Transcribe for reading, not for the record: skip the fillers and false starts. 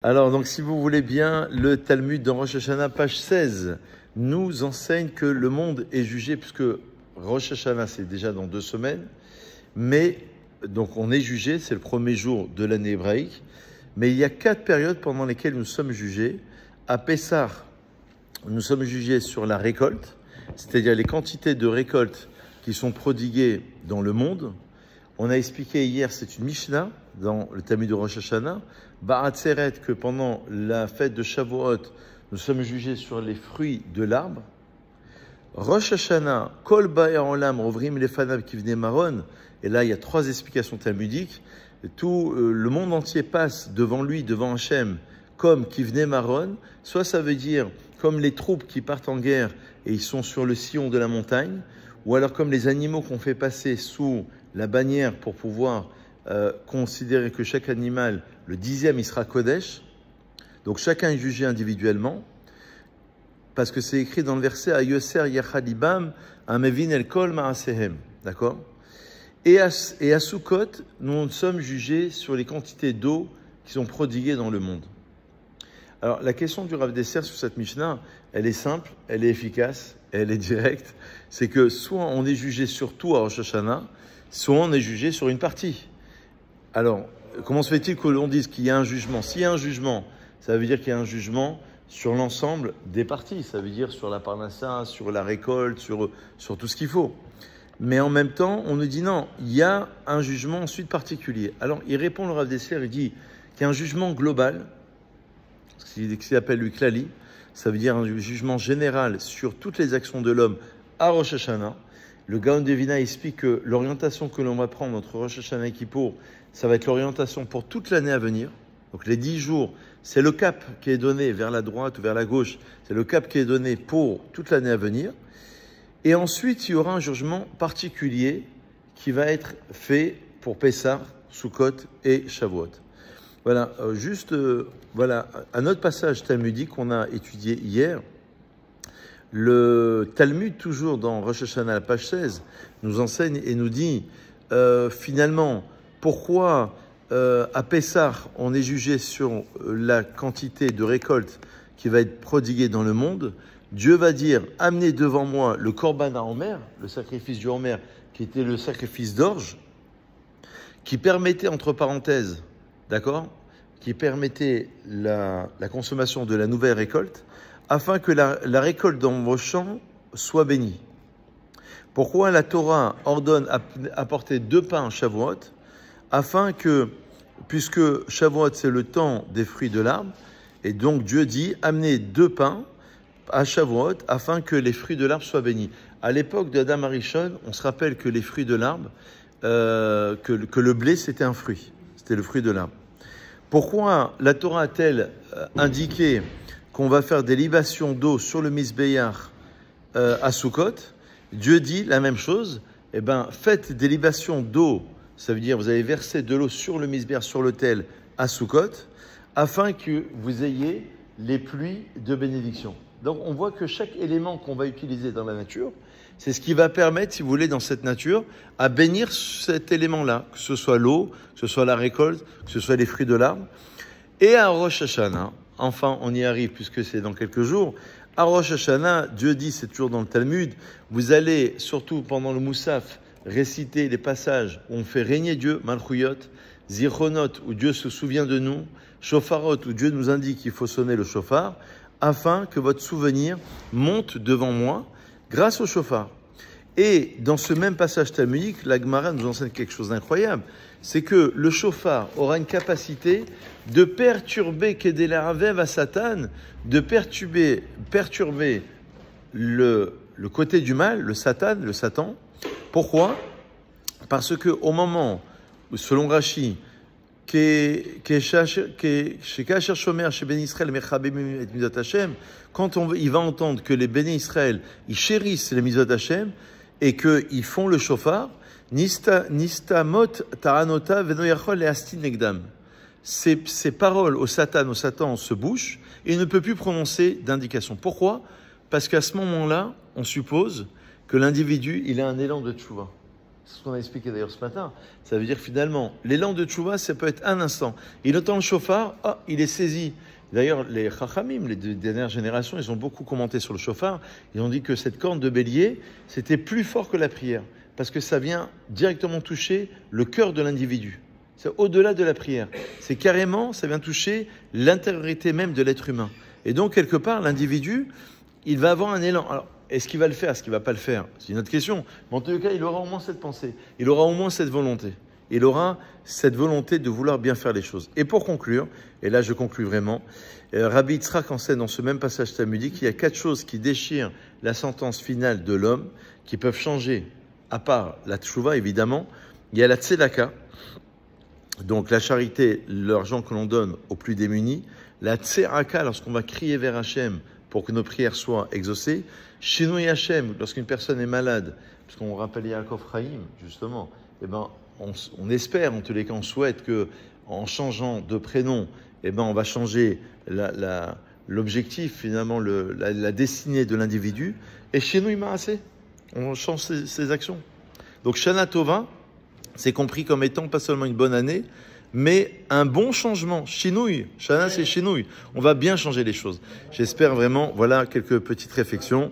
Alors, donc, si vous voulez bien, le Talmud dans Rosh Hashanah, page 16, nous enseigne que le monde est jugé, puisque Rosh Hashanah, c'est déjà dans 2 semaines, mais donc on est jugé, c'est le premier jour de l'année hébraïque, mais il y a 4 périodes pendant lesquelles nous sommes jugés. À Pessah, nous sommes jugés sur la récolte, c'est-à-dire les quantités de récoltes qui sont prodiguées dans le monde. On a expliqué hier, c'est une Mishnah dans le Talmud de Rosh Hashanah, Ba'atzeret, que pendant la fête de Shavuot, nous sommes jugés sur les fruits de l'arbre. Rosh Hashanah, Kol Ba'er Olam, Rovrim Lefanav Kivnei Maron, et là il y a 3 explications talmudiques. Tout le monde entier passe devant lui, devant Hachem, comme Kivnei Maron, soit ça veut dire comme les troupes qui partent en guerre et ils sont sur le sillon de la montagne, ou alors comme les animaux qu'on fait passer sous la bannière pour pouvoir considérer que chaque animal, le 10e, il sera Kodesh. Donc chacun est jugé individuellement, parce que c'est écrit dans le verset Ayoser Yachadibam Amevin El Kol Ma'asehem. D'accord? Et à Sukkot, nous sommes jugés sur les quantités d'eau qui sont prodiguées dans le monde. Alors la question du Rav Desser sur cette Mishnah, elle est simple, elle est efficace, elle est directe. C'est que soit on est jugé sur tout à Rosh Hashanah, soit on est jugé sur une partie. Alors, comment se fait-il que l'on dise qu'il y a un jugement? S'il y a un jugement, ça veut dire qu'il y a un jugement sur l'ensemble des parties. Ça veut dire sur la parnassa, sur la récolte, sur tout ce qu'il faut. Mais en même temps, on nous dit non, il y a un jugement ensuite particulier. Alors, il répond le Rav Desser, il dit qu'il y a un jugement global, ce qu'il appelle le klali, ça veut dire un jugement général sur toutes les actions de l'homme à Rosh Hashanah. Le Gaon de Vilna explique que l'orientation que l'on va prendre entre Rosh Hashanah et Kippour, ça va être l'orientation pour toute l'année à venir. Donc les 10 jours, c'est le cap qui est donné vers la droite ou vers la gauche. C'est le cap qui est donné pour toute l'année à venir. Et ensuite, il y aura un jugement particulier qui va être fait pour Pessah, Sukkot et Shavuot. Voilà, voilà, un autre passage talmudique qu'on a étudié hier. Le Talmud, toujours dans Rosh Hashanah, la page 16, nous enseigne et nous dit finalement pourquoi à Pessah on est jugé sur la quantité de récolte qui va être prodiguée dans le monde. Dieu va dire amenez devant moi le korban haomer, le sacrifice du homer, qui était le sacrifice d'orge, qui permettait entre parenthèses, d'accord, qui permettait la consommation de la nouvelle récolte, afin que la récolte dans vos champs soit bénie. Pourquoi la Torah ordonne apporter 2 pains à Shavuot? Afin que, puisque Shavuot c'est le temps des fruits de l'arbre, et donc Dieu dit amenez 2 pains à Shavuot afin que les fruits de l'arbre soient bénis. À l'époque d'Adam Arishon, on se rappelle que les fruits de l'arbre, que le blé c'était un fruit, c'était le fruit de l'arbre. Pourquoi la Torah a-t-elle indiqué qu'on va faire des libations d'eau sur le Mizbeach à Sukkot? Dieu dit la même chose. Eh ben, faites des libations d'eau, ça veut dire vous allez verser de l'eau sur le Mizbeach, sur l'autel à Sukkot, afin que vous ayez les pluies de bénédiction. Donc on voit que chaque élément qu'on va utiliser dans la nature, c'est ce qui va permettre, si vous voulez, dans cette nature, à bénir cet élément-là, que ce soit l'eau, que ce soit la récolte, que ce soit les fruits de l'arbre. Et à Rosh Hashanah, enfin on y arrive puisque c'est dans quelques jours, à Rosh Hashanah, Dieu dit, c'est toujours dans le Talmud, vous allez, surtout pendant le Moussaf, réciter les passages où on fait régner Dieu, Malchuyot, Zichronot, où Dieu se souvient de nous, Shofarot, où Dieu nous indique qu'il faut sonner le shofar, afin que votre souvenir monte devant moi grâce au shofar. Et dans ce même passage talmudique, la Gemara nous enseigne quelque chose d'incroyable, c'est que le shofar aura une capacité de perturber Kedelavev à Satan, de perturber le côté du mal, le Satan. Pourquoi? Parce que au moment où, selon Rashi, quand il va entendre que les bénis Israël, ils chérissent les Mizot Hashem et qu'ils font le shofar, nistamot taranota veno yachol leastin negdam. Ces paroles au Satan se bouchent et il ne peut plus prononcer d'indication. Pourquoi? Parce qu'à ce moment-là, on suppose que l'individu, il a un élan de tchouva. C'est ce qu'on a expliqué d'ailleurs ce matin. Ça veut dire finalement, l'élan de tchouva, ça peut être un instant. Il entend le chauffard, il est saisi. D'ailleurs, les chachamim, les deux dernières générations, ils ont beaucoup commenté sur le chauffard. Ils ont dit que cette corne de bélier, c'était plus fort que la prière. Parce que ça vient directement toucher le cœur de l'individu. C'est au-delà de la prière. C'est carrément, ça vient toucher l'intériorité même de l'être humain. Et donc, quelque part, l'individu, il va avoir un élan. Alors, est-ce qu'il va le faire? Est-ce qu'il ne va pas le faire? C'est une autre question. Mais en tout cas, il aura au moins cette pensée. Il aura au moins cette volonté. Il aura cette volonté de vouloir bien faire les choses. Et pour conclure, et là je conclus vraiment, Rabbi Yitzhak enseigne dans ce même passage talmudique qu'il y a 4 choses qui déchirent la sentence finale de l'homme, qui peuvent changer, à part la tchouva évidemment. Il y a la tzedaka, donc la charité, l'argent que l'on donne aux plus démunis. La tzeraka, lorsqu'on va crier vers Hachem pour que nos prières soient exaucées. Shinui Hachem, lorsqu'une personne est malade, parce qu'on rappelle Yaakov Chaim, justement, eh ben, on espère, en tous les cas, on souhaite que, en changeant de prénom, eh ben, on va changer l'objectif, finalement, la destinée de l'individu. Et Shinui Maaseh, on change ses actions. Donc Shana Tova, c'est compris comme étant pas seulement une bonne année, mais un bon changement. Shinui, Shana c'est Shinui. On va bien changer les choses. J'espère vraiment, voilà quelques petites réflexions.